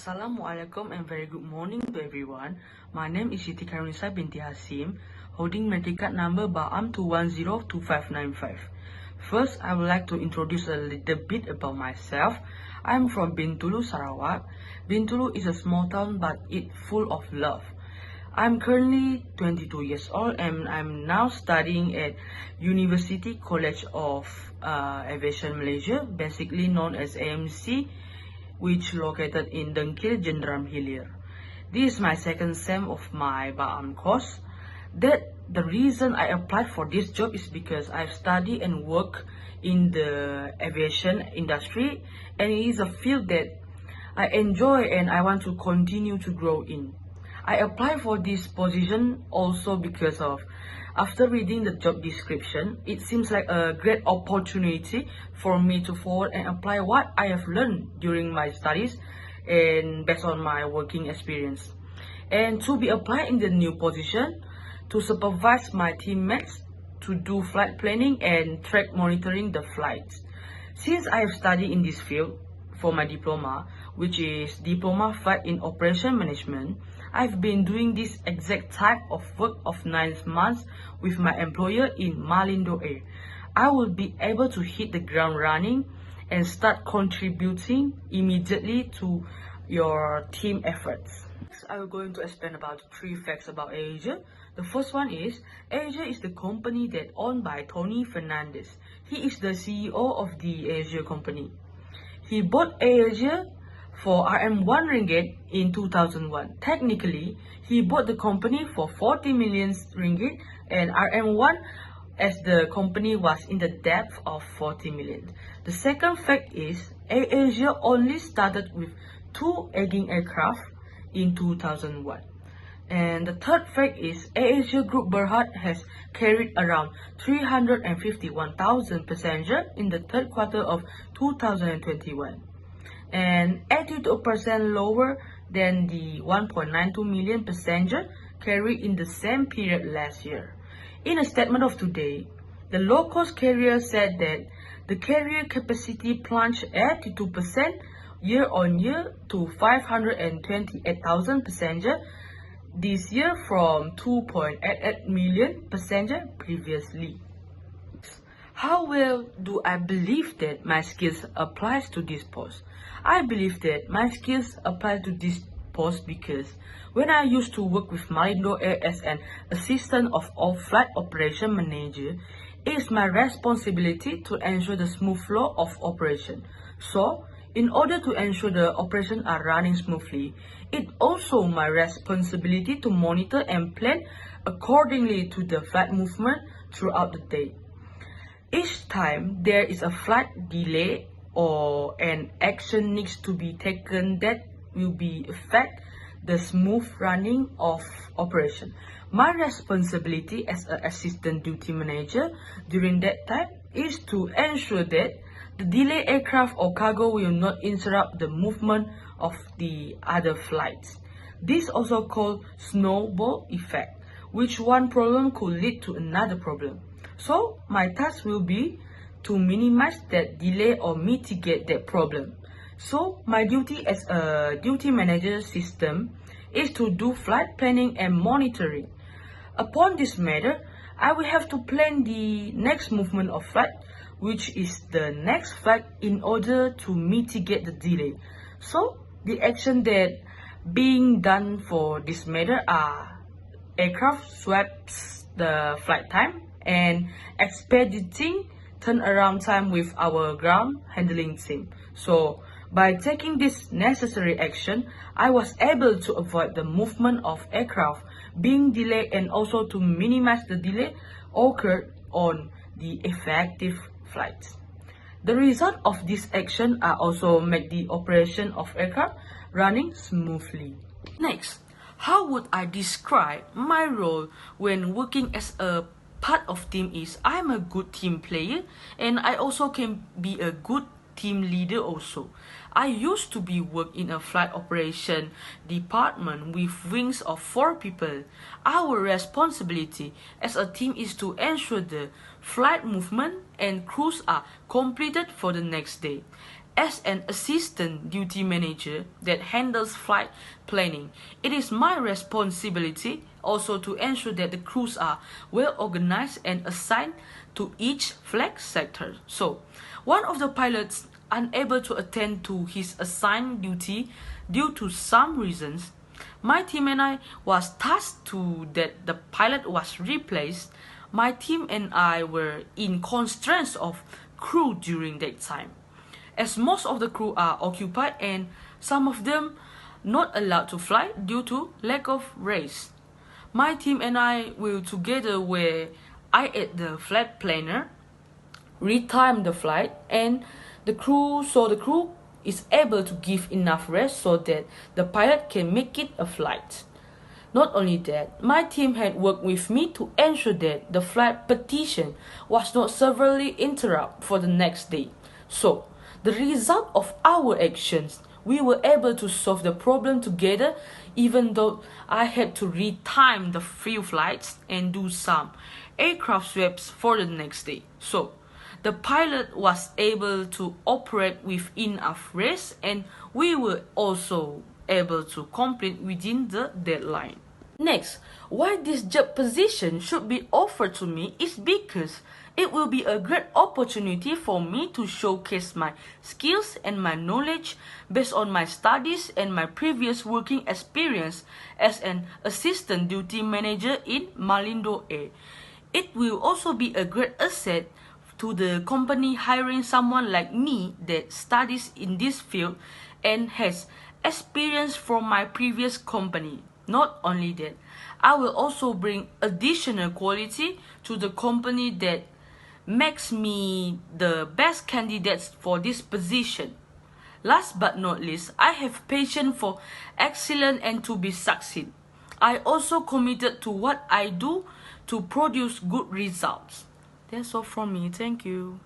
Assalamualaikum and very good morning to everyone. My name is SITI KHAIRUNNISA binti HASIM, holding medical card number BAAM 2102595. First, I would like to introduce a little bit about myself. I'm from Bintulu, Sarawak. Bintulu is a small town but it's full of love. I'm currently 22 years old and I'm now studying at University College of Aviation Malaysia, basically known as AMC, which located in Dengkil, Jenderal Hilir. This is my second sem of my BAAM course. The reason I applied for this job is because I've studied and worked in the aviation industry, and it is a field that I enjoy and I want to continue to grow in. I applied for this position also because of, after reading the job description, it seems like a great opportunity for me to forward and apply what I have learned during my studies and based on my working experience. And to be applied in the new position, to supervise my teammates, to do flight planning and track monitoring the flights. Since I have studied in this field for my diploma, which is Diploma Flight in Operation Management, I've been doing this exact type of work of 9 months with my employer in Malindo Air. I will be able to hit the ground running and start contributing immediately to your team efforts. Next, I'm going to explain about 3 facts about AirAsia. The first one is, AirAsia is the company that owned by Tony Fernandez. He is the CEO of the AirAsia company. He bought AirAsia for RM1 ringgit in 2001. Technically, he bought the company for 40 million ringgit and RM1 as the company was in the depth of 40 million. The second fact is, AirAsia only started with 2 egging aircraft in 2001. And the third fact is, AirAsia Group Berhad has carried around 351,000 passengers in the third quarter of 2021. And 82% lower than the 1.92 million passengers carried in the same period last year. In a statement of today, the low-cost carrier said that the carrier capacity plunged 82% year-on-year to 528,000 passengers this year from 2.88 million passengers previously. How well do I believe that my skills applies to this post? I believe that my skills apply to this post because when I used to work with Malindo Air as an assistant of flight operation manager, it is my responsibility to ensure the smooth flow of operation. So, in order to ensure the operations are running smoothly, it's also my responsibility to monitor and plan accordingly to the flight movement throughout the day. Each time there is a flight delay or an action needs to be taken that will be affect the smooth running of operation. My responsibility as an assistant duty manager during that time is to ensure that the delayed aircraft or cargo will not interrupt the movement of the other flights. This also called snowball effect, which one problem could lead to another problem. So my task will be to minimize that delay or mitigate that problem. So my duty as a duty manager system is to do flight planning and monitoring. Upon this matter, I will have to plan the next movement of flight, which is the next flight, in order to mitigate the delay. So the action that being done for this matter are aircraft swaps the flight time and expediting turnaround time with our ground handling team. So by taking this necessary action, I was able to avoid the movement of aircraft being delayed and also to minimize the delay occurred on the effective flights. The result of this action are also make the operation of aircraft running smoothly. Next, how would I describe my role when working as a part of team is I'm a good team player and I also can be a good team leader also. I used to be work in a flight operation department with wings of 4 people. Our responsibility as a team is to ensure the flight movement and crews are completed for the next day. As an assistant duty manager that handles flight planning, it is my responsibility also to ensure that the crews are well organized and assigned to each flag sector. So, one of the pilots unable to attend to his assigned duty due to some reasons, my team and I was tasked to that the pilot was replaced. My team and I were in constraints of crew during that time, as most of the crew are occupied and some of them not allowed to fly due to lack of race. My team and I will together where I add the flight planner, retime the flight, and the crew is able to give enough rest so that the pilot can make it a flight. Not only that, my team had worked with me to ensure that the flight petition was not severely interrupted for the next day. So, the result of our actions, we were able to solve the problem together, even though I had to retime the few flights and do some aircraft swaps for the next day. So, the pilot was able to operate with enough rest, and we were also able to complete within the deadline. Next, why this job position should be offered to me is because it will be a great opportunity for me to showcase my skills and my knowledge based on my studies and my previous working experience as an assistant duty manager in Malindo Air. It will also be a great asset to the company hiring someone like me that studies in this field and has experience from my previous company. Not only that, I will also bring additional quality to the company that makes me the best candidate for this position. Last but not least, I have passion for excellence and to be succeed. I also committed to what I do to produce good results. That's all from me. Thank you.